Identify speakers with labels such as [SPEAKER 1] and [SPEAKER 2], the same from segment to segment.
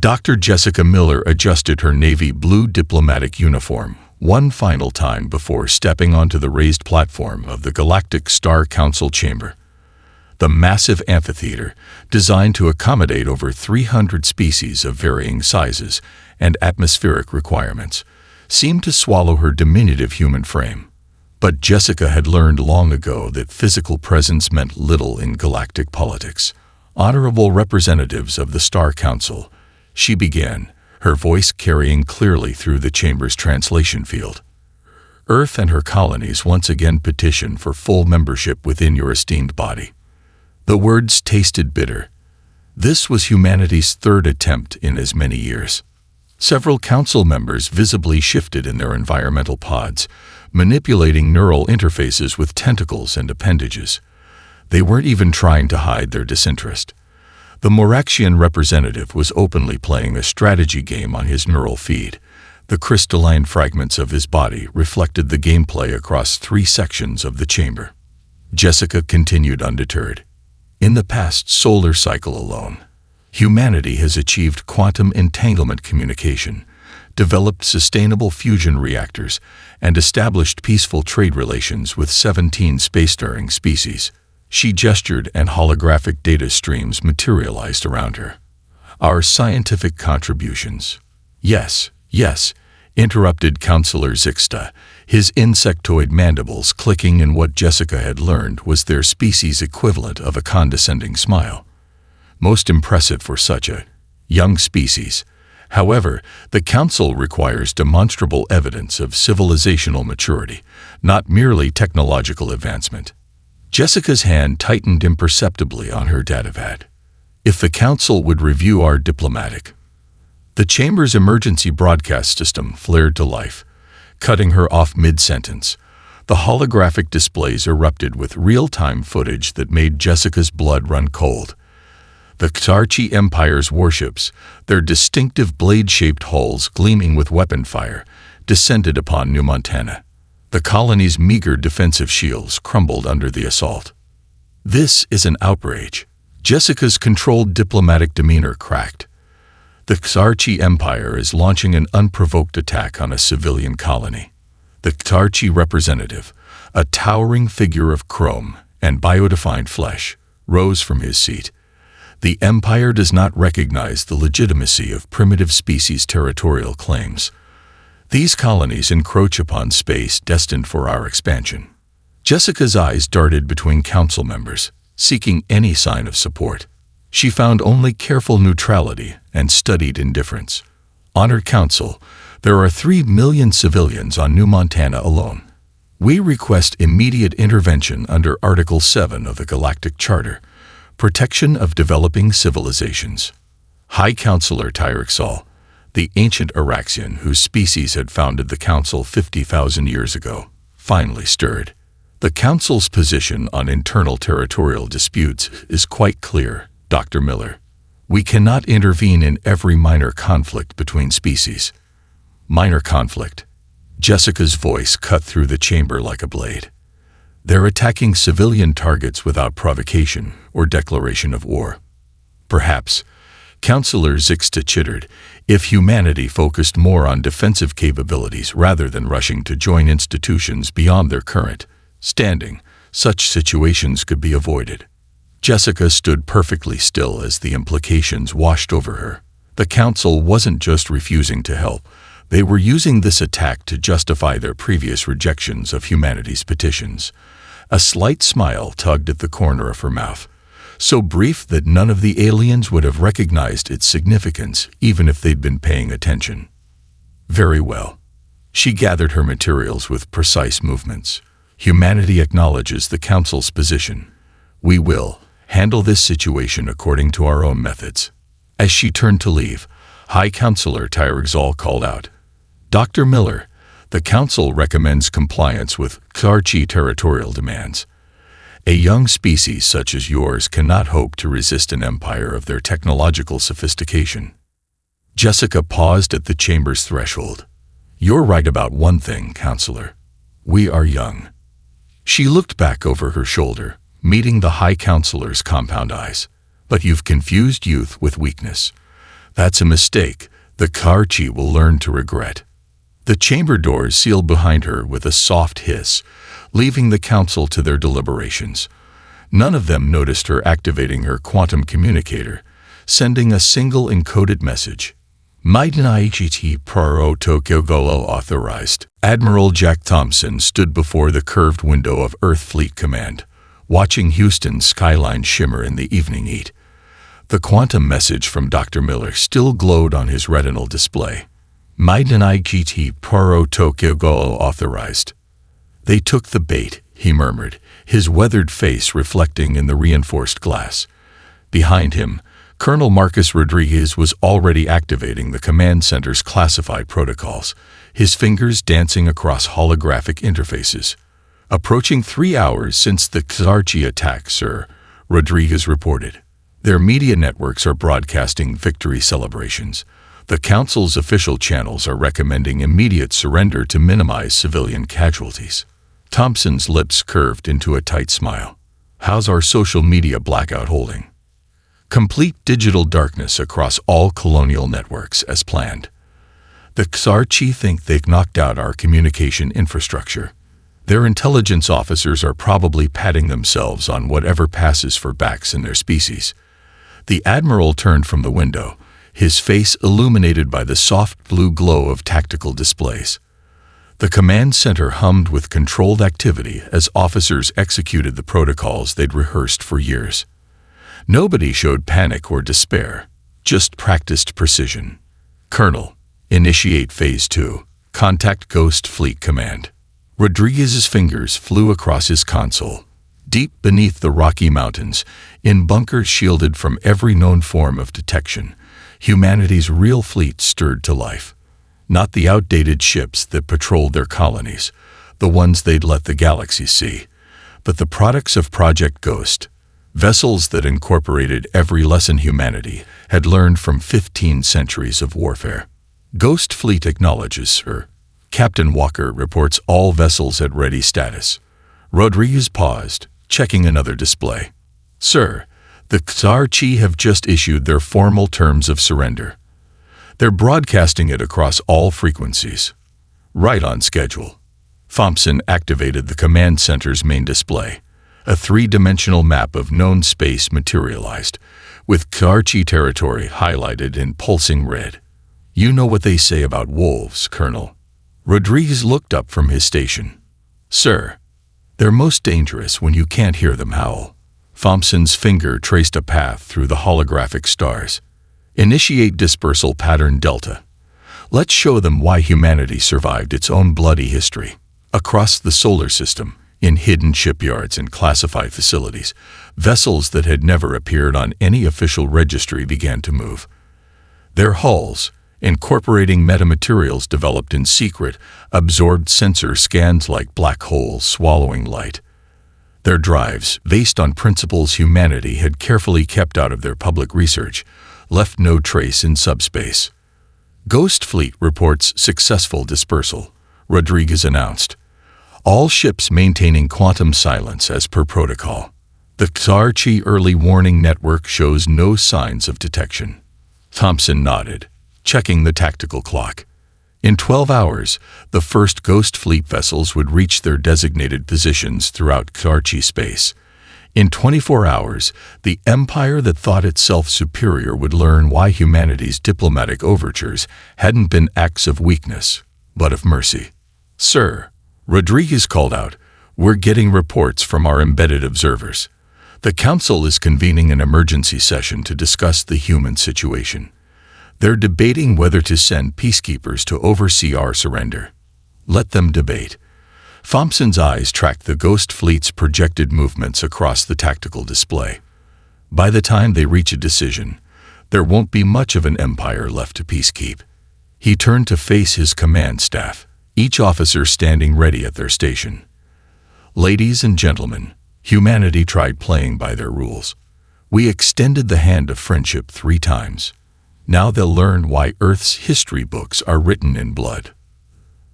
[SPEAKER 1] Dr. Jessica Miller adjusted her navy blue diplomatic uniform one final time before stepping onto the raised platform of the Galactic Star Council chamber. The massive amphitheater, designed to accommodate over 300 species of varying sizes and atmospheric requirements, seemed to swallow her diminutive human frame. But Jessica had learned long ago that physical presence meant little in galactic politics. Honorable representatives of the Star Council, she began, her voice carrying clearly through the chamber's translation field. Earth and her colonies once again petition for full membership within your esteemed body. The words tasted bitter. This was humanity's third attempt in as many years. Several council members visibly shifted in their environmental pods, manipulating neural interfaces with tentacles and appendages. They weren't even trying to hide their disinterest. The Moraxian representative was openly playing a strategy game on his neural feed. The crystalline fragments of his body reflected the gameplay across 3 sections of the chamber. Jessica continued undeterred. In the past solar cycle alone, humanity has achieved quantum entanglement communication, developed sustainable fusion reactors, and established peaceful trade relations with 17 spacefaring species. She gestured, and holographic data streams materialized around her. Our scientific contributions. Yes, interrupted Counselor Zixta, his insectoid mandibles clicking in what Jessica had learned was their species' equivalent of a condescending smile. Most impressive for such a young species. However, the Council requires demonstrable evidence of civilizational maturity, not merely technological advancement. Jessica's hand tightened imperceptibly on her datapad. If the Council would review our diplomatic. The chamber's emergency broadcast system flared to life, cutting her off mid-sentence. The holographic displays erupted with real-time footage that made Jessica's blood run cold. The Ktarchi Empire's warships, their distinctive blade-shaped hulls gleaming with weapon fire, descended upon New Montana. The colony's meager defensive shields crumbled under the assault. This is an outrage. Jessica's controlled diplomatic demeanor cracked. The Ktarchi Empire is launching an unprovoked attack on a civilian colony. The Ktarchi representative, a towering figure of chrome and biodefined flesh, rose from his seat. The Empire does not recognize the legitimacy of primitive species' territorial claims. These colonies encroach upon space destined for our expansion. Jessica's eyes darted between council members, seeking any sign of support. She found only careful neutrality and studied indifference. On her council, there are 3 million civilians on New Montana alone. We request immediate intervention under Article 7 of the Galactic Charter, Protection of Developing Civilizations. High Counselor Tyrexol, the ancient Araxian whose species had founded the Council 50,000 years ago, finally stirred. The Council's position on internal territorial disputes is quite clear, Dr. Miller. We cannot intervene in every minor conflict between species. Minor conflict. Jessica's voice cut through the chamber like a blade. They're attacking civilian targets without provocation or declaration of war. Perhaps, Counselor Zixta chittered, if humanity focused more on defensive capabilities rather than rushing to join institutions beyond their current standing, such situations could be avoided. Jessica stood perfectly still as the implications washed over her. The Council wasn't just refusing to help. They were using this attack to justify their previous rejections of humanity's petitions. A slight smile tugged at the corner of her mouth, so brief that none of the aliens would have recognized its significance even if they'd been paying attention. Very well. She gathered her materials with precise movements. Humanity acknowledges the Council's position. We will handle this situation according to our own methods. As she turned to leave, High Counselor Tyrexol called out, Dr. Miller, the Council recommends compliance with Ktarchi territorial demands. A young species such as yours cannot hope to resist an empire of their technological sophistication. Jessica paused at the chamber's threshold. You're right about one thing, Counselor. We are young. She looked back over her shoulder, meeting the High Counselor's compound eyes. But you've confused youth with weakness. That's a mistake the Karchi will learn to regret. The chamber doors sealed behind her with a soft hiss, leaving the council to their deliberations. None of them noticed her activating her quantum communicator, sending a single encoded message. Maidenaichiti Pro Tokyo Golo authorized. Admiral Jack Thompson stood before the curved window of Earth Fleet Command, watching Houston's skyline shimmer in the evening heat. The quantum message from Dr. Miller still glowed on his retinal display. Maidenaichiti Pro Tokyo Golo authorized. They took the bait, he murmured, his weathered face reflecting in the reinforced glass. Behind him, Colonel Marcus Rodriguez was already activating the command center's classified protocols, his fingers dancing across holographic interfaces. Approaching 3 hours since the Karchi attack, sir, Rodriguez reported. Their media networks are broadcasting victory celebrations. The Council's official channels are recommending immediate surrender to minimize civilian casualties. Thompson's lips curved into a tight smile. How's our social media blackout holding? Complete digital darkness across all colonial networks as planned. The Karchi think they've knocked out our communication infrastructure. Their intelligence officers are probably patting themselves on whatever passes for backs in their species. The Admiral turned from the window, his face illuminated by the soft blue glow of tactical displays. The command center hummed with controlled activity as officers executed the protocols they'd rehearsed for years. Nobody showed panic or despair, just practiced precision. Colonel, initiate Phase 2. Contact Ghost Fleet Command. Rodriguez's fingers flew across his console. Deep beneath the Rocky Mountains, in bunkers shielded from every known form of detection, humanity's real fleet stirred to life. Not the outdated ships that patrolled their colonies, the ones they'd let the galaxy see, but the products of Project Ghost, vessels that incorporated every lesson humanity had learned from 15 centuries of warfare. Ghost Fleet acknowledges, sir. Captain Walker reports all vessels at ready status. Rodriguez paused, checking another display. Sir, the Karchi have just issued their formal terms of surrender. They're broadcasting it across all frequencies. Right on schedule. Thompson activated the command center's main display. A three-dimensional map of known space materialized, with Karchi territory highlighted in pulsing red. You know what they say about wolves, Colonel. Rodriguez looked up from his station. Sir, they're most dangerous when you can't hear them howl. Thompson's finger traced a path through the holographic stars. Initiate dispersal pattern Delta. Let's show them why humanity survived its own bloody history. Across the solar system, in hidden shipyards and classified facilities, vessels that had never appeared on any official registry began to move. Their hulls, incorporating metamaterials developed in secret, absorbed sensor scans like black holes swallowing light. Their drives, based on principles humanity had carefully kept out of their public research, left no trace in subspace. Ghost Fleet reports successful dispersal, Rodriguez announced. All ships maintaining quantum silence as per protocol. The Karchi Early Warning Network shows no signs of detection. Thompson nodded, checking the tactical clock. In 12 hours, the first Ghost Fleet vessels would reach their designated positions throughout Karchi space. In 24 hours, the empire that thought itself superior would learn why humanity's diplomatic overtures hadn't been acts of weakness, but of mercy. Sir, Rodriguez called out, we're getting reports from our embedded observers. The Council is convening an emergency session to discuss the human situation. They're debating whether to send peacekeepers to oversee our surrender. Let them debate. Thompson's eyes tracked the Ghost Fleet's projected movements across the tactical display. By the time they reach a decision, there won't be much of an empire left to peacekeep. He turned to face his command staff, each officer standing ready at their station. Ladies and gentlemen, humanity tried playing by their rules. We extended the hand of friendship 3 times. Now they'll learn why Earth's history books are written in blood.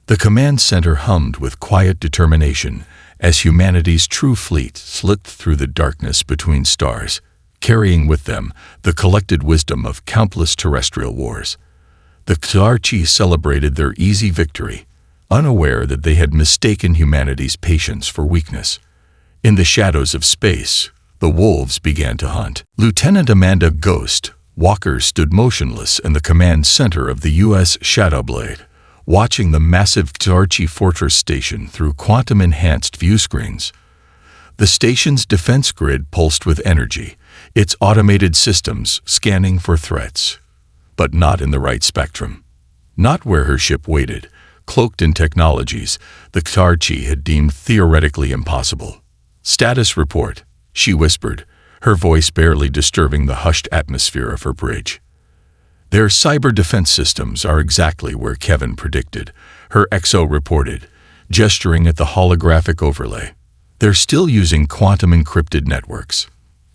[SPEAKER 1] The command center hummed with quiet determination as humanity's true fleet slipped through the darkness between stars. carrying with them the collected wisdom of countless terrestrial wars. The Xarchi celebrated their easy victory, unaware that they had mistaken humanity's patience for weakness. In the shadows of space, the wolves began to hunt. Lieutenant Amanda Ghost Walker stood motionless in the command center of the U.S. Shadowblade, watching the massive Xarchi Fortress station through quantum-enhanced view screens. The station's defense grid pulsed with energy, its automated systems scanning for threats, but not in the right spectrum. Not where her ship waited, cloaked in technologies the Xarchi had deemed theoretically impossible. "Status report," she whispered, her voice barely disturbing the hushed atmosphere of her bridge. "Their cyber defense systems are exactly where Kevin predicted," her XO reported, gesturing at the holographic overlay. "They're still using quantum-encrypted networks.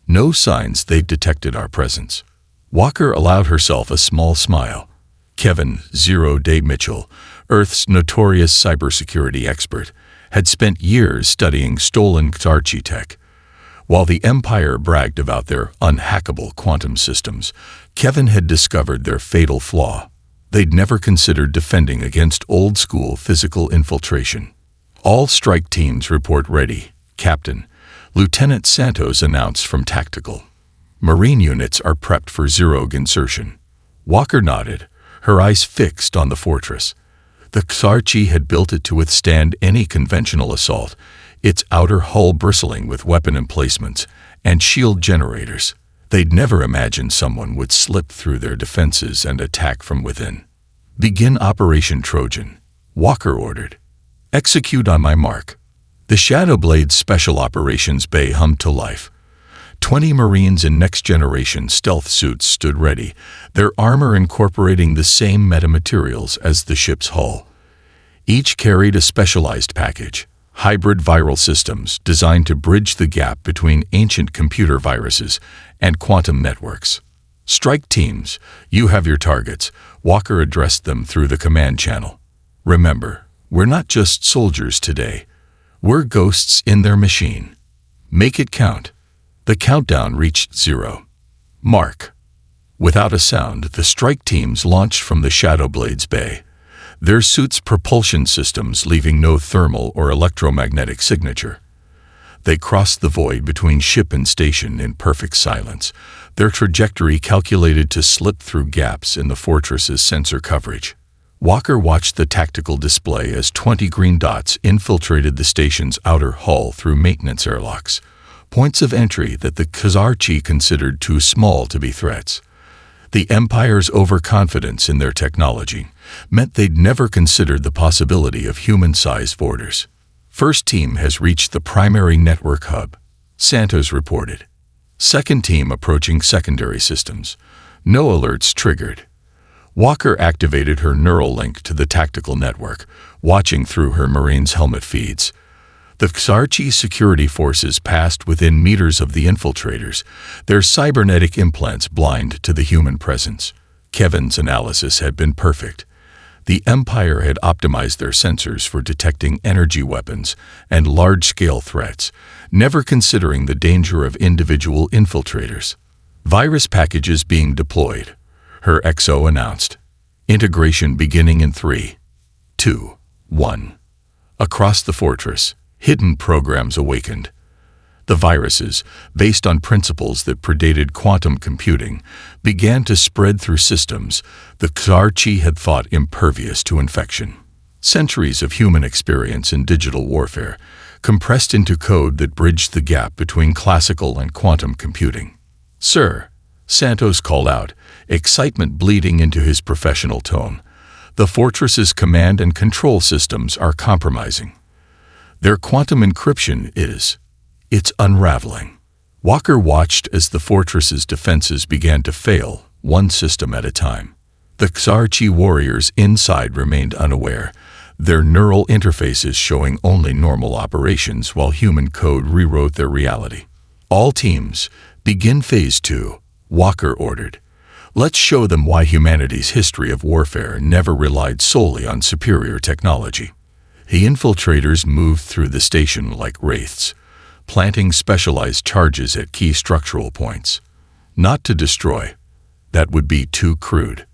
[SPEAKER 1] No signs they've detected our presence." Walker allowed herself a small smile. Kevin Zero-Day Mitchell, Earth's notorious cybersecurity expert, had spent years studying stolen Xarchi tech. While the Empire bragged about their unhackable quantum systems, Kevin had discovered their fatal flaw. They'd never considered defending against old-school physical infiltration. "All strike teams report ready, Captain," Lieutenant Santos announced from Tactical. "Marine units are prepped for Zerog insertion." Walker nodded, her eyes fixed on the fortress. The Xarchi had built it to withstand any conventional assault, its outer hull bristling with weapon emplacements and shield generators. They'd never imagined someone would slip through their defenses and attack from within. "Begin Operation Trojan," Walker ordered. "Execute on my mark." The Shadowblade's Special Operations Bay hummed to life. 20 Marines in next-generation stealth suits stood ready, their armor incorporating the same metamaterials as the ship's hull. Each carried a specialized package, hybrid viral systems designed to bridge the gap between ancient computer viruses and quantum networks. "Strike teams, you have your targets," Walker addressed them through the command channel. "Remember, we're not just soldiers today. We're ghosts in their machine. Make it count." The countdown reached 0. Mark. Without a sound, the strike teams launched from the Shadowblade's bay, their suits' propulsion systems leaving no thermal or electromagnetic signature. They crossed the void between ship and station in perfect silence, their trajectory calculated to slip through gaps in the fortress's sensor coverage. Walker watched the tactical display as 20 green dots infiltrated the station's outer hull through maintenance airlocks, points of entry that the Xarchi considered too small to be threats. The Empire's overconfidence in their technology meant they'd never considered the possibility of human-sized borders. "First team has reached the primary network hub," Santos reported. "Second team approaching secondary systems. No alerts triggered." Walker activated her neural link to the tactical network, watching through her Marine's helmet feeds. The Xarchi security forces passed within meters of the infiltrators, their cybernetic implants blind to the human presence. Kevin's analysis had been perfect. The Empire had optimized their sensors for detecting energy weapons and large-scale threats, never considering the danger of individual infiltrators. "Virus packages being deployed," her XO announced. "Integration beginning in 3, 2, 1. Across the fortress, hidden programs awakened. The viruses, based on principles that predated quantum computing, began to spread through systems the Xarchi had thought impervious to infection. Centuries of human experience in digital warfare, compressed into code that bridged the gap between classical and quantum computing. "Sir," Santos called out, excitement bleeding into his professional tone, "the fortress's command and control systems are compromising. Their quantum encryption it's unraveling." Walker watched as the fortress's defenses began to fail, one system at a time. The Xarchi warriors inside remained unaware, their neural interfaces showing only normal operations while human code rewrote their reality. "All teams, begin Phase 2, Walker ordered. "Let's show them why humanity's history of warfare never relied solely on superior technology." The infiltrators moved through the station like wraiths, planting specialized charges at key structural points. Not to destroy. That would be too crude.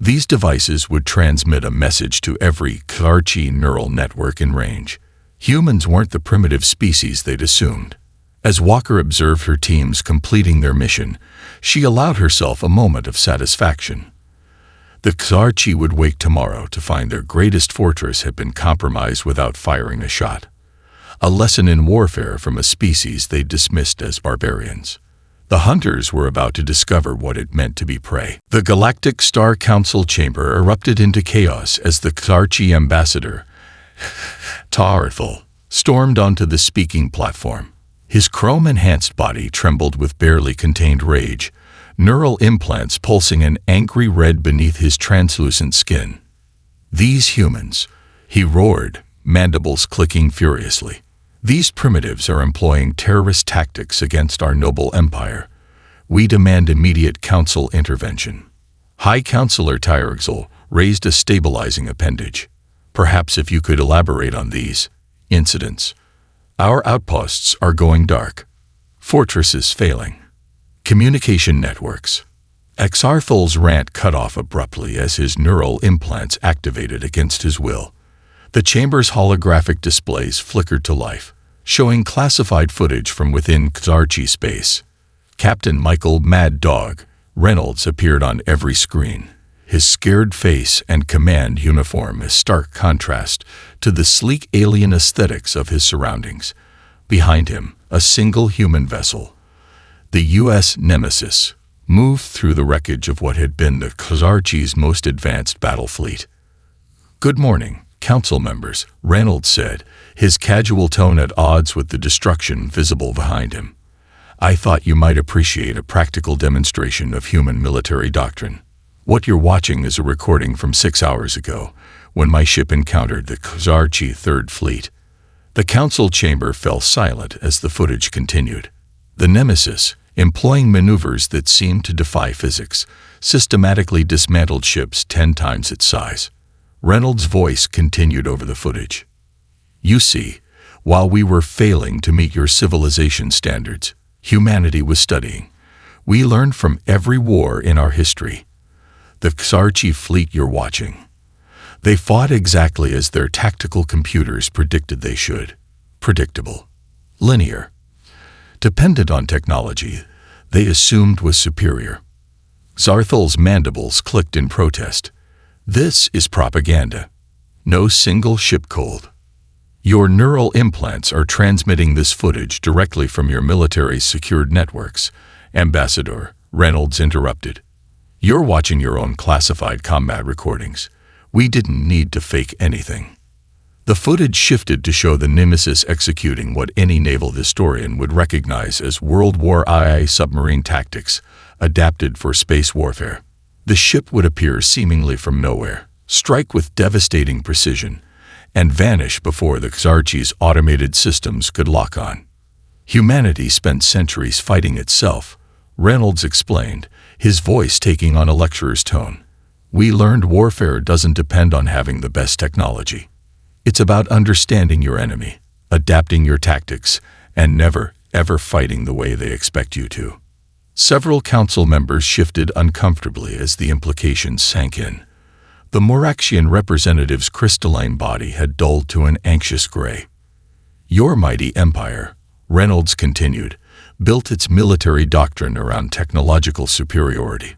[SPEAKER 1] These devices would transmit a message to every HFY neural network in range. Humans weren't the primitive species they'd assumed. As Walker observed her teams completing their mission, she allowed herself a moment of satisfaction. The HFY would wake tomorrow to find their greatest fortress had been compromised without firing a shot. A lesson in warfare from a species they dismissed as barbarians. The hunters were about to discover what it meant to be prey. The Galactic Star Council chamber erupted into chaos as the HFY ambassador, Tarthal, stormed onto the speaking platform. His chrome-enhanced body trembled with barely contained rage, neural implants pulsing an angry red beneath his translucent skin. "These humans," he roared, mandibles clicking furiously. "These primitives are employing terrorist tactics against our noble empire. We demand immediate council intervention." High Counselor Tyrexel raised a stabilizing appendage. "Perhaps if you could elaborate on these incidents. Our outposts are going dark. Fortresses failing. Communication networks." Exarthal's rant cut off abruptly as his neural implants activated against his will. The chamber's holographic displays flickered to life, showing classified footage from within HFY space. Captain Michael "Mad Dog" Reynolds appeared on every screen, his scared face and command uniform a stark contrast to the sleek alien aesthetics of his surroundings. Behind him, a single human vessel, the U.S. Nemesis, moved through the wreckage of what had been the HFY's most advanced battle fleet. "Good morning, council members," Reynolds said, his casual tone at odds with the destruction visible behind him. "I thought you might appreciate a practical demonstration of human military doctrine. What you're watching is a recording from 6 hours ago, when my ship encountered the HFY Third Fleet." The council chamber fell silent as the footage continued. The Nemesis, employing maneuvers that seemed to defy physics, systematically dismantled ships 10 times its size. Reynolds' voice continued over the footage. "You see, while we were failing to meet your civilization standards, humanity was studying. We learned from every war in our history. The HFY fleet you're watching. They fought exactly as their tactical computers predicted they should. Predictable. Linear. Dependent on technology they assumed was superior." Zarthal's mandibles clicked in protest. "This is propaganda. No single ship cold. Your neural implants are transmitting this footage directly from your military's secured networks," Ambassador Reynolds interrupted. "You're watching your own classified combat recordings. We didn't need to fake anything." The footage shifted to show the Nemesis executing what any naval historian would recognize as World War II submarine tactics, adapted for space warfare. The ship would appear seemingly from nowhere, strike with devastating precision, and vanish before the HFY's automated systems could lock on. "Humanity spent centuries fighting itself," Reynolds explained, his voice taking on a lecturer's tone. "We learned warfare doesn't depend on having the best technology. It's about understanding your enemy, adapting your tactics, and never, ever fighting the way they expect you to." Several council members shifted uncomfortably as the implications sank in. The Moraxian representative's crystalline body had dulled to an anxious gray. "Your mighty empire," Reynolds continued, "built its military doctrine around technological superiority.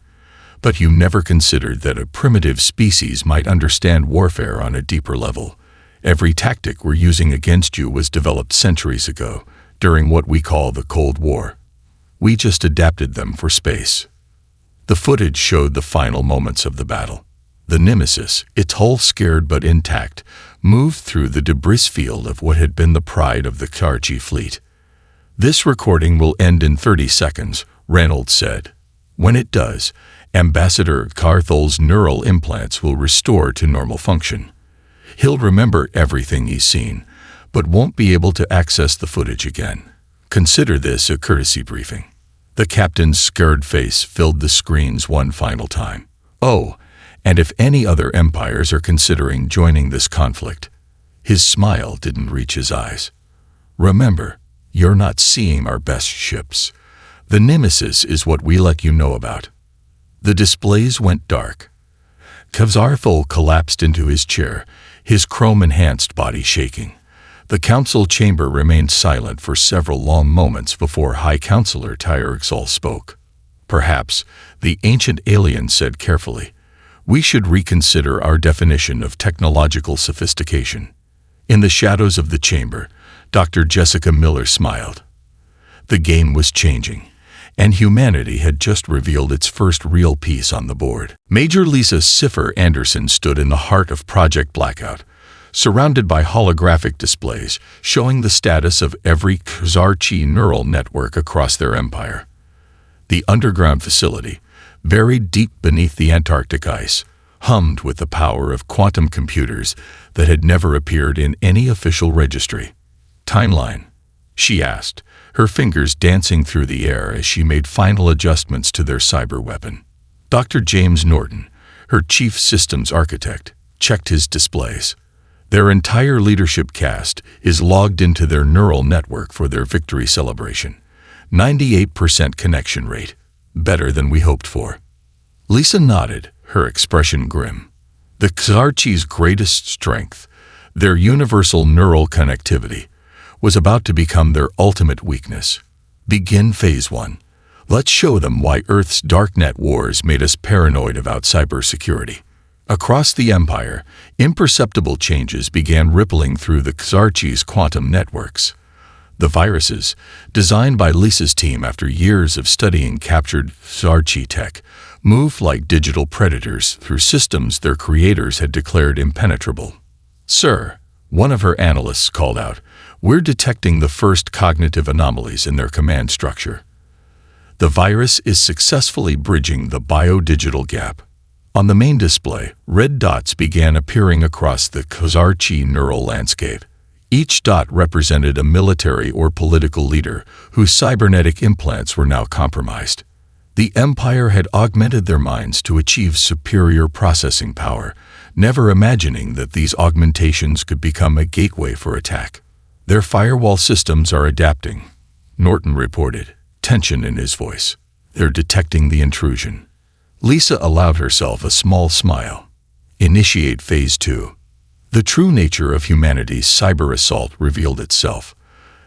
[SPEAKER 1] But you never considered that a primitive species might understand warfare on a deeper level. Every tactic we're using against you was developed centuries ago, during what we call the Cold War. We just adapted them for space." The footage showed the final moments of the battle. The Nemesis, its hull scared but intact, moved through the debris field of what had been the pride of the HFY fleet. "This recording will end in 30 seconds, Reynolds said. "When it does, Ambassador Carthal's neural implants will restore to normal function. He'll remember everything he's seen, but won't be able to access the footage again. Consider this a courtesy briefing." The captain's scared face filled the screens one final time. "Oh, and if any other empires are considering joining this conflict." His smile didn't reach his eyes. "Remember, you're not seeing our best ships. The nemesis is what we let you know about." The displays went dark. Kavzarthol collapsed into his chair, his chrome-enhanced body shaking. The council chamber remained silent for several long moments before High Counselor Tyrexol spoke. "Perhaps," the ancient alien said carefully, "we should reconsider our definition of technological sophistication." In the shadows of the chamber, Dr. Jessica Miller smiled. The game was changing, and humanity had just revealed its first real piece on the board. Major Lisa Cipher Anderson stood in the heart of Project Blackout, surrounded by holographic displays showing the status of every Khazar-Chi neural network across their empire. The underground facility, buried deep beneath the Antarctic ice, hummed with the power of quantum computers that had never appeared in any official registry. "Timeline?" she asked, her fingers dancing through the air as she made final adjustments to their cyber weapon. Dr. James Norton, her chief systems architect, checked his displays. Their entire leadership cast is logged into their neural network for their victory celebration. 98% connection rate. Better than we hoped for. Lisa nodded, her expression grim. The Khazar-Chi's greatest strength, their universal neural connectivity, was about to become their ultimate weakness. Begin Phase 1. Let's show them why Earth's darknet wars made us paranoid about cybersecurity. Across the Empire, imperceptible changes began rippling through the Khazar-Chi's quantum networks. The viruses, designed by Lisa's team after years of studying captured Khazar-Chi tech, moved like digital predators through systems their creators had declared impenetrable. "Sir," one of her analysts called out, "we're detecting the first cognitive anomalies in their command structure." The virus is successfully bridging the biodigital gap. On the main display, red dots began appearing across the Khazar-Chi neural landscape. Each dot represented a military or political leader whose cybernetic implants were now compromised. The Empire had augmented their minds to achieve superior processing power, never imagining that these augmentations could become a gateway for attack. "Their firewall systems are adapting," Norton reported, tension in his voice. "They're detecting the intrusion." Lisa allowed herself a small smile. Initiate Phase 2. The true nature of humanity's cyber assault revealed itself.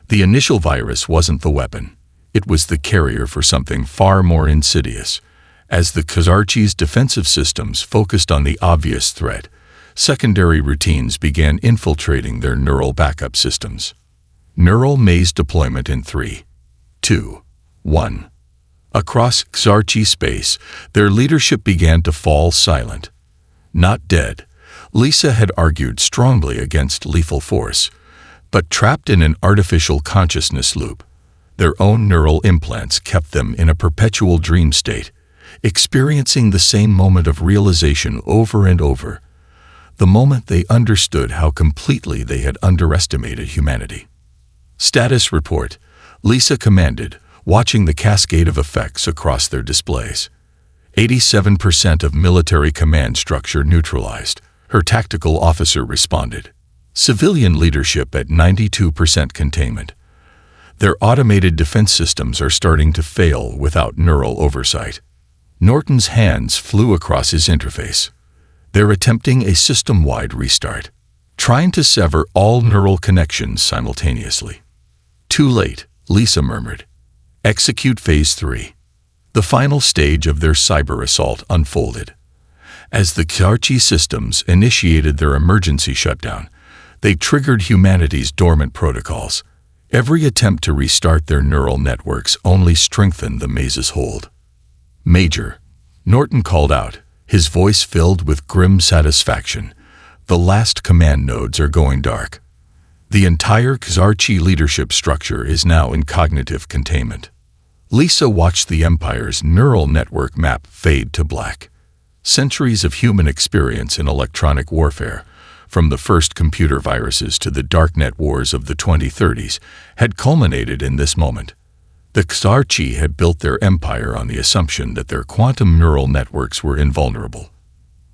[SPEAKER 1] The initial virus wasn't the weapon. It was the carrier for something far more insidious. As the Khazar-Chi's defensive systems focused on the obvious threat, secondary routines began infiltrating their neural backup systems. Neural maze deployment in 3, 2, 1. Across Khazar-Chi space, their leadership began to fall silent. Not dead, Lisa had argued strongly against lethal force, but trapped in an artificial consciousness loop. Their own neural implants kept them in a perpetual dream state, experiencing the same moment of realization over and over, the moment they understood how completely they had underestimated humanity. "Status report," Lisa commanded, watching the cascade of effects across their displays. 87% of military command structure neutralized, her tactical officer responded. Civilian leadership at 92% containment. Their automated defense systems are starting to fail without neural oversight. Norton's hands flew across his interface. They're attempting a system-wide restart, trying to sever all neural connections simultaneously. "Too late," Lisa murmured. Execute Phase 3. The final stage of their cyber assault unfolded. As the Khazar-Chi systems initiated their emergency shutdown, they triggered humanity's dormant protocols. Every attempt to restart their neural networks only strengthened the maze's hold. "Major," Norton called out, his voice filled with grim satisfaction, "the last command nodes are going dark. The entire Khazar-Chi leadership structure is now in cognitive containment." Lisa watched the Empire's neural network map fade to black. Centuries of human experience in electronic warfare, from the first computer viruses to the darknet wars of the 2030s, had culminated in this moment. The Khazar-Chi had built their empire on the assumption that their quantum neural networks were invulnerable.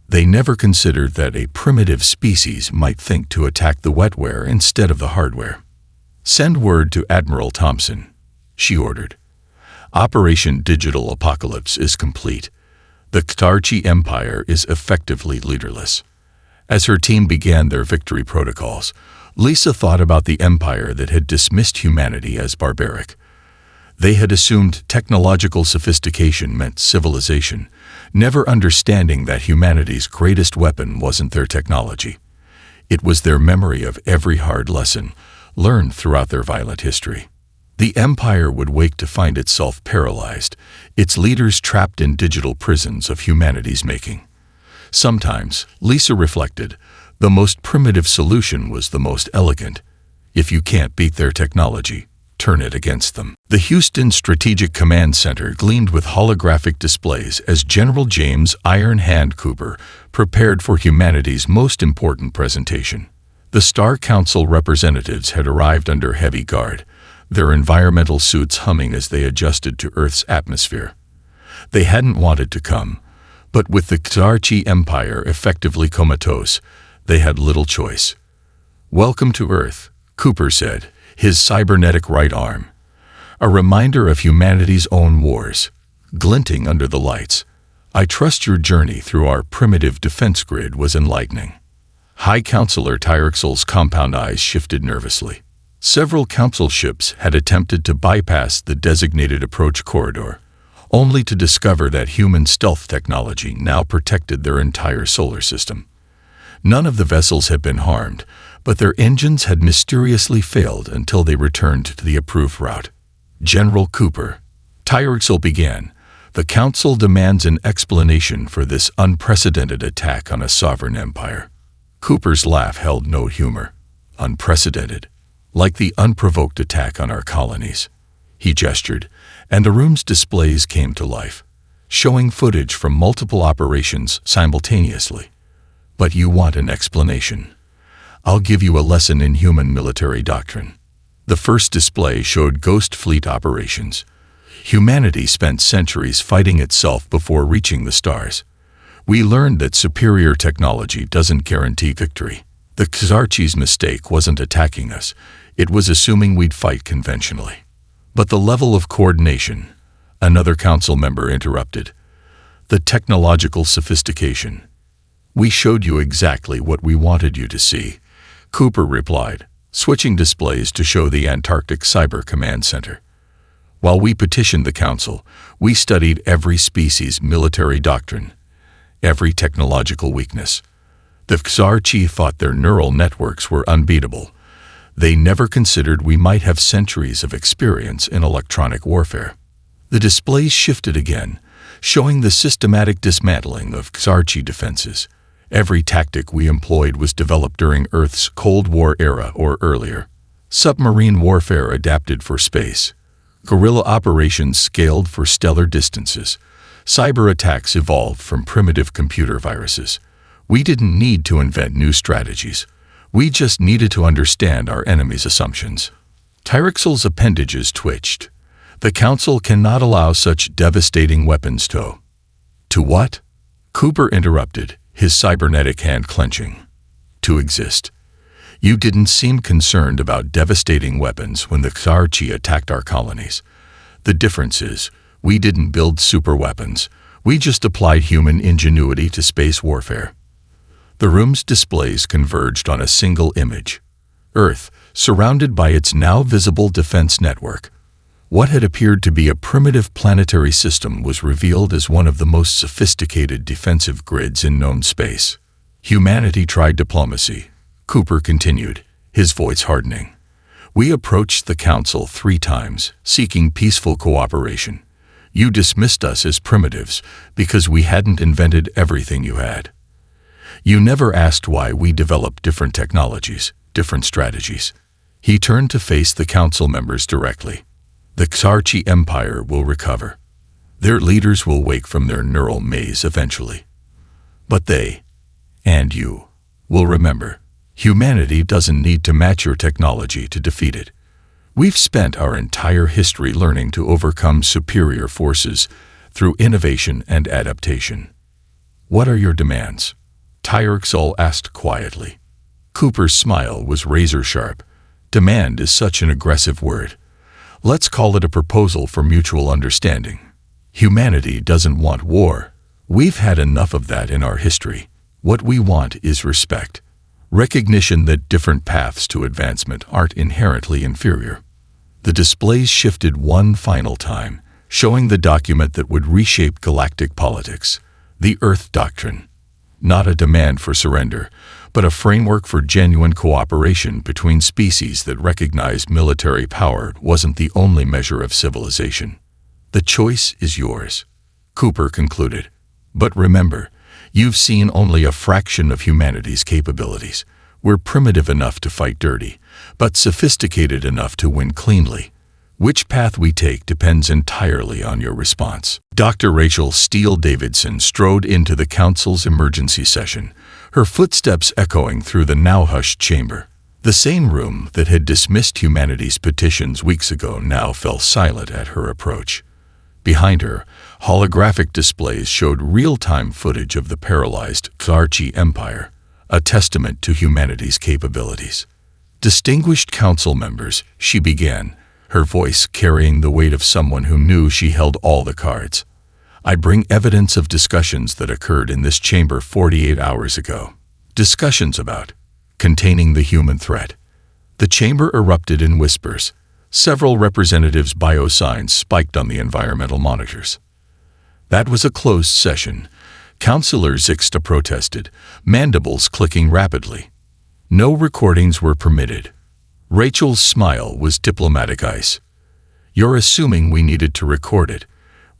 [SPEAKER 1] They never considered that a primitive species might think to attack the wetware instead of the hardware. "Send word to Admiral Thompson," she ordered. Operation Digital Apocalypse is complete. The Ktarchi Empire is effectively leaderless. As her team began their victory protocols, Lisa thought about the empire that had dismissed humanity as barbaric. They had assumed technological sophistication meant civilization, never understanding that humanity's greatest weapon wasn't their technology. It was their memory of every hard lesson learned throughout their violent history. The empire would wake to find itself paralyzed, its leaders trapped in digital prisons of humanity's making. Sometimes, Lisa reflected, the most primitive solution was the most elegant. If you can't beat their technology, turn it against them. The Houston Strategic Command Center gleamed with holographic displays as General James Iron Hand Cooper prepared for humanity's most important presentation. The Star Council representatives had arrived under heavy guard, their environmental suits humming as they adjusted to Earth's atmosphere. They hadn't wanted to come, but with the Ktarchi Empire effectively comatose, they had little choice. "Welcome to Earth," Cooper said, his cybernetic right arm, a reminder of humanity's own wars, glinting under the lights. "I trust your journey through our primitive defense grid was enlightening." High Counselor Tyrexel's compound eyes shifted nervously. Several council ships had attempted to bypass the designated approach corridor, only to discover that human stealth technology now protected their entire solar system. None of the vessels had been harmed, but their engines had mysteriously failed until they returned to the approved route. "General Cooper," Tyrexel began, "the Council demands an explanation for this unprecedented attack on a sovereign empire." Cooper's laugh held no humor. "Unprecedented, like the unprovoked attack on our colonies." He gestured, and the room's displays came to life, showing footage from multiple operations simultaneously. "But you want an explanation. I'll give you a lesson in human military doctrine." The first display showed Ghost Fleet operations. Humanity spent centuries fighting itself before reaching the stars. We learned that superior technology doesn't guarantee victory. The Ktarchi's mistake wasn't attacking us, it was assuming we'd fight conventionally. "But the level of coordination," another council member interrupted. "The technological sophistication. We showed you exactly what we wanted you to see," Cooper replied, switching displays to show the Antarctic Cyber Command Center. "While we petitioned the Council, we studied every species' military doctrine, every technological weakness. The Ktarchi thought their neural networks were unbeatable. They never considered we might have centuries of experience in electronic warfare." The displays shifted again, showing the systematic dismantling of Ktarchi defenses. Every tactic we employed was developed during Earth's Cold War era or earlier. Submarine warfare adapted for space. Guerrilla operations scaled for stellar distances. Cyber attacks evolved from primitive computer viruses. We didn't need to invent new strategies. We just needed to understand our enemy's assumptions. Tyrexel's appendages twitched. "The Council cannot allow such devastating weapons to..." "To what?" Cooper interrupted, his cybernetic hand clenching. "To exist. You didn't seem concerned about devastating weapons when the Ktarchi attacked our colonies. The difference is, we didn't build superweapons. We just applied human ingenuity to space warfare." The room's displays converged on a single image. Earth, surrounded by its now visible defense network. What had appeared to be a primitive planetary system was revealed as one of the most sophisticated defensive grids in known space. "Humanity tried diplomacy," Cooper continued, his voice hardening. "We approached the Council 3 times, seeking peaceful cooperation. You dismissed us as primitives because we hadn't invented everything you had. You never asked why we developed different technologies, different strategies." He turned to face the Council members directly. "The Ktarchi Empire will recover. Their leaders will wake from their neural maze eventually. But they, and you, will remember, humanity doesn't need to match your technology to defeat it. We've spent our entire history learning to overcome superior forces through innovation and adaptation. What are your demands?" Tyrexel asked quietly. Cooper's smile was razor-sharp. "Demand is such an aggressive word. Let's call it a proposal for mutual understanding. Humanity doesn't want war. We've had enough of that in our history. What we want is respect. Recognition that different paths to advancement aren't inherently inferior. The displays shifted one final time, showing the document that would reshape galactic politics, the Earth Doctrine. Not a demand for surrender, but a framework for genuine cooperation between species that recognized military power wasn't the only measure of civilization. The choice is yours, Cooper concluded. But remember, you've seen only a fraction of humanity's capabilities. We're primitive enough to fight dirty, but sophisticated enough to win cleanly. Which path we take depends entirely on your response. Dr. Rachel Steele Davidson strode into the council's emergency session, her footsteps echoing through the now-hushed chamber. The same room that had dismissed humanity's petitions weeks ago now fell silent at her approach. Behind her, holographic displays showed real-time footage of the paralyzed Xarchi Empire, a testament to humanity's capabilities. Distinguished council members, she began, her voice carrying the weight of someone who knew she held all the cards. I bring evidence of discussions that occurred in this chamber 48 hours ago. Discussions about containing the human threat. The chamber erupted in whispers. Several representatives' biosigns spiked on the environmental monitors. That was a closed session. Councillor Zixta protested, mandibles clicking rapidly. No recordings were permitted. Rachel's smile was diplomatic ice. You're assuming we needed to record it.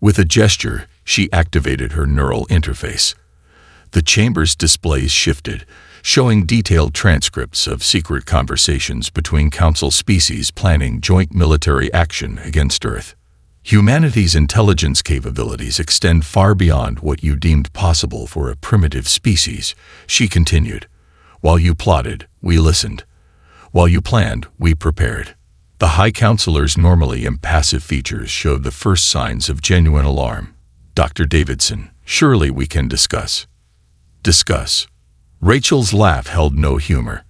[SPEAKER 1] With a gesture, she activated her neural interface. The chamber's displays shifted, showing detailed transcripts of secret conversations between council species planning joint military action against Earth. Humanity's intelligence capabilities extend far beyond what you deemed possible for a primitive species, she continued. While you plotted, we listened. While you planned, we prepared. The High Councilor's normally impassive features showed the first signs of genuine alarm. Dr. Davidson, surely we can discuss. Discuss. Rachel's laugh held no humor.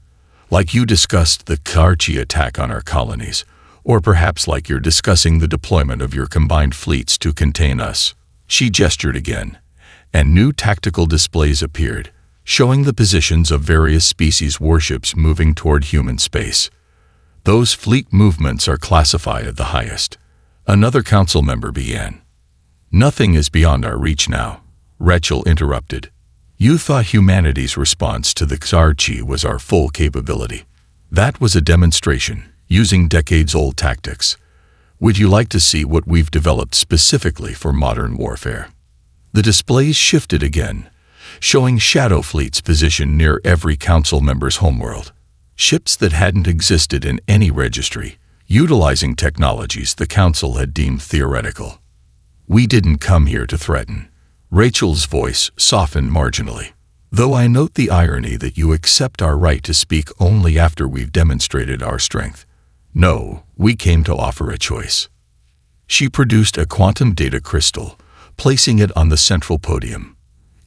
[SPEAKER 1] Like you discussed the Xarchi attack on our colonies, or perhaps like you're discussing the deployment of your combined fleets to contain us. She gestured again, and new tactical displays appeared, showing the positions of various species warships moving toward human space. Those fleet movements are classified at the highest. Another council member began. Nothing is beyond our reach now, Rachel interrupted. You thought humanity's response to the Xarchi was our full capability. That was a demonstration, using decades-old tactics. Would you like to see what we've developed specifically for modern warfare? The displays shifted again, showing shadow fleets positioned near every council member's homeworld. Ships that hadn't existed in any registry, utilizing technologies the council had deemed theoretical. We didn't come here to threaten. Rachel's voice softened marginally. Though I note the irony that you accept our right to speak only after we've demonstrated our strength. No, we came to offer a choice. She produced a quantum data crystal, placing it on the central podium.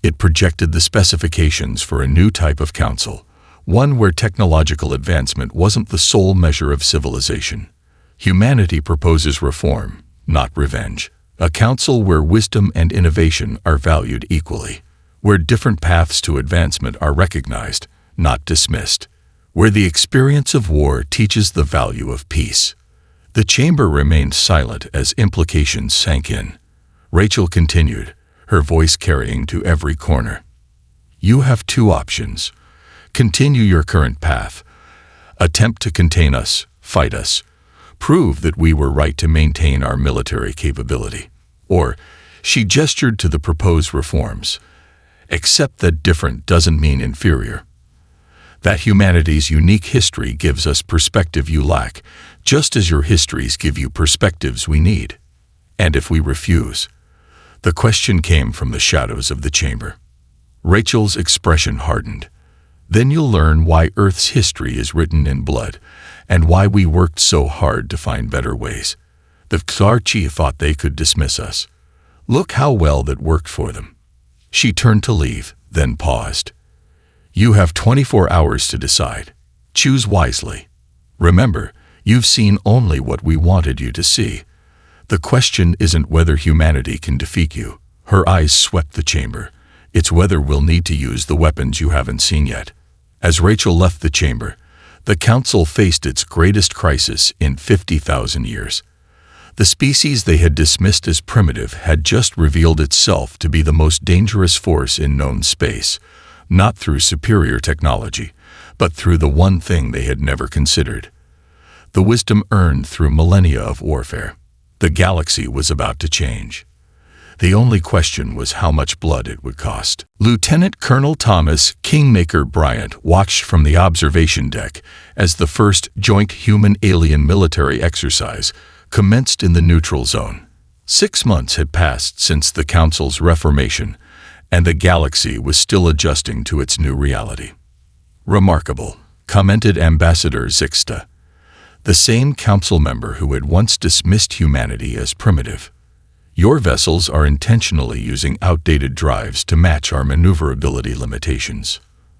[SPEAKER 1] It projected the specifications for a new type of council, one where technological advancement wasn't the sole measure of civilization. Humanity proposes reform, not revenge. A council where wisdom and innovation are valued equally, where different paths to advancement are recognized, not dismissed, where the experience of war teaches the value of peace. The chamber remained silent as implications sank in. Rachel continued, her voice carrying to every corner. You have two options. Continue your current path. Attempt to contain us, fight us. Prove that we were right to maintain our military capability. Or, she gestured to the proposed reforms. Accept that different doesn't mean inferior. That humanity's unique history gives us perspective you lack, just as your histories give you perspectives we need. And if we refuse? The question came from the shadows of the chamber. Rachel's expression hardened. Then you'll learn why Earth's history is written in blood, and why we worked so hard to find better ways. The Xarchi thought they could dismiss us. Look how well that worked for them. She turned to leave, then paused. You have 24 hours to decide. Choose wisely. Remember, You've seen only what we wanted you to see. The question isn't whether humanity can defeat you. Her eyes swept the chamber. It's whether we'll need to use the weapons you haven't seen yet. As Rachel left the chamber, the Council faced its greatest crisis in 50,000 years. The species they had dismissed as primitive had just revealed itself to be the most dangerous force in known space, not through superior technology, but through the one thing they had never considered: the wisdom earned through millennia of warfare. The galaxy was about to change. The only question was how much blood it would cost. Lieutenant Colonel Thomas Kingmaker Bryant watched from the observation deck as the first joint human-alien military exercise commenced in the neutral zone. 6 months had passed since the Council's reformation, and the galaxy was still adjusting to its new reality. "Remarkable," commented Ambassador Zixta, the same council member who had once dismissed humanity as primitive. "Your vessels are intentionally using outdated drives to match our maneuverability limitations.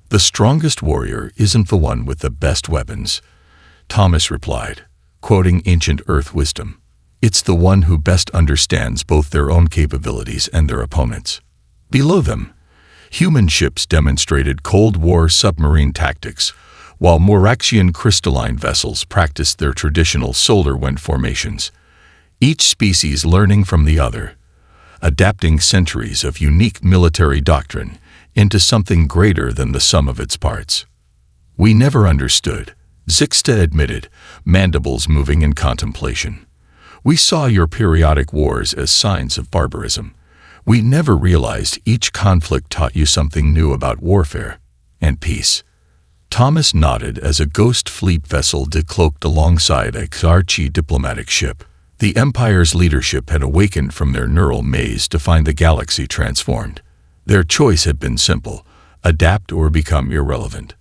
[SPEAKER 1] The strongest warrior isn't the one with the best weapons," Thomas replied, quoting ancient Earth wisdom. "It's the one who best understands both their own capabilities and their opponents." Below them, human ships demonstrated Cold War submarine tactics, while Moraxian crystalline vessels practiced their traditional solar wind formations, each species learning from the other, adapting centuries of unique military doctrine into something greater than the sum of its parts. "We never understood," Zixta admitted, mandibles moving in contemplation. "We saw your periodic wars as signs of barbarism. We never realized each conflict taught you something new about warfare and peace." Thomas nodded as a ghost fleet vessel decloaked alongside a Xarchi diplomatic ship. The Empire's leadership had awakened from their neural maze to find the galaxy transformed. Their choice had been simple: adapt or become irrelevant.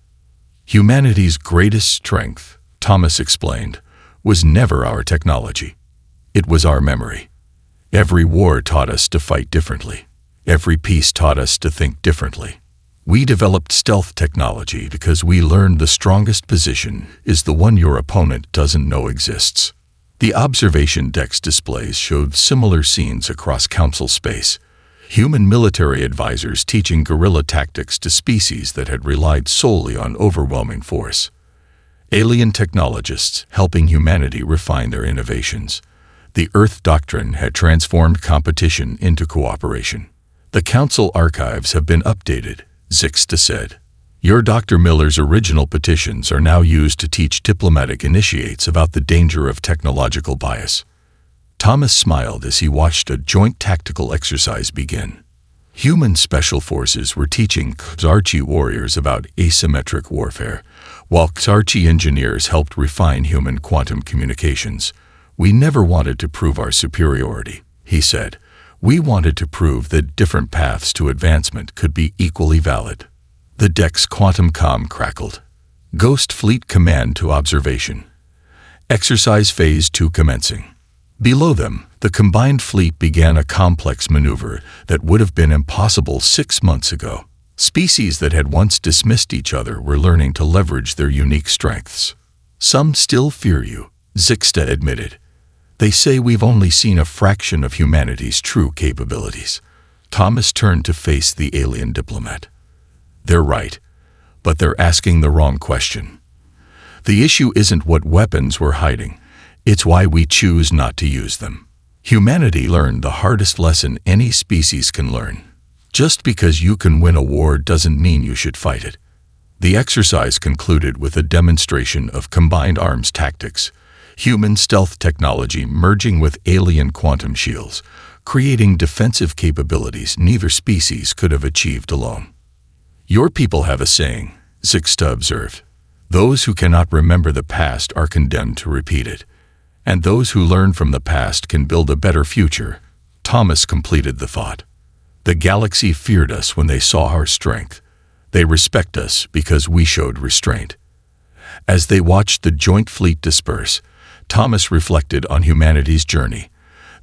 [SPEAKER 1] "Humanity's greatest strength," Thomas explained, "was never our technology. It was our memory. Every war taught us to fight differently. Every peace taught us to think differently. We developed stealth technology because we learned the strongest position is the one your opponent doesn't know exists." The observation deck's displays showed similar scenes across Council space: human military advisors teaching guerrilla tactics to species that had relied solely on overwhelming force, alien technologists helping humanity refine their innovations. The Earth doctrine had transformed competition into cooperation. "The Council archives have been updated," Zixta said. "Your Dr. Miller's original petitions are now used to teach diplomatic initiates about the danger of technological bias." Thomas smiled as he watched a joint tactical exercise begin. Human special forces were teaching Xarchi warriors about asymmetric warfare, while Xarchi engineers helped refine human quantum communications. "We never wanted to prove our superiority," he said. "We wanted to prove that different paths to advancement could be equally valid." The deck's quantum comm crackled. "Ghost Fleet Command to observation. Exercise Phase 2 commencing." Below them, the combined fleet began a complex maneuver that would have been impossible 6 months ago. Species that had once dismissed each other were learning to leverage their unique strengths. "Some still fear you," Zixta admitted. "They say we've only seen a fraction of humanity's true capabilities." Thomas turned to face the alien diplomat. "They're right, but they're asking the wrong question. The issue isn't what weapons we're hiding, it's why we choose not to use them. Humanity learned the hardest lesson any species can learn. Just because you can win a war doesn't mean you should fight it." The exercise concluded with a demonstration of combined arms tactics, human stealth technology merging with alien quantum shields, creating defensive capabilities neither species could have achieved alone. "Your people have a saying," Zixta observed. "Those who cannot remember the past are condemned to repeat it. And those who learn from the past can build a better future." Thomas completed the thought. "The galaxy feared us when they saw our strength. They respect us because we showed restraint." As they watched the joint fleet disperse, Thomas reflected on humanity's journey.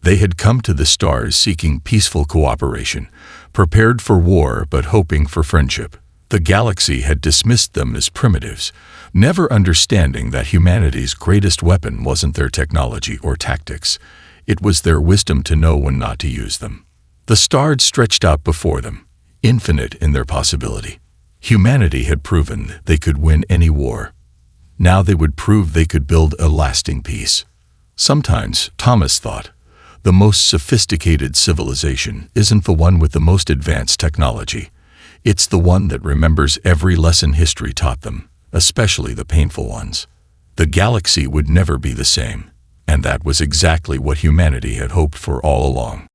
[SPEAKER 1] They had come to the stars seeking peaceful cooperation, prepared for war but hoping for friendship. The galaxy had dismissed them as primitives, never understanding that humanity's greatest weapon wasn't their technology or tactics. It was their wisdom to know when not to use them. The stars stretched out before them, infinite in their possibility. Humanity had proven they could win any war. Now they would prove they could build a lasting peace. Sometimes, Thomas thought, the most sophisticated civilization isn't the one with the most advanced technology. It's the one that remembers every lesson history taught them, especially the painful ones. The galaxy would never be the same, and that was exactly what humanity had hoped for all along.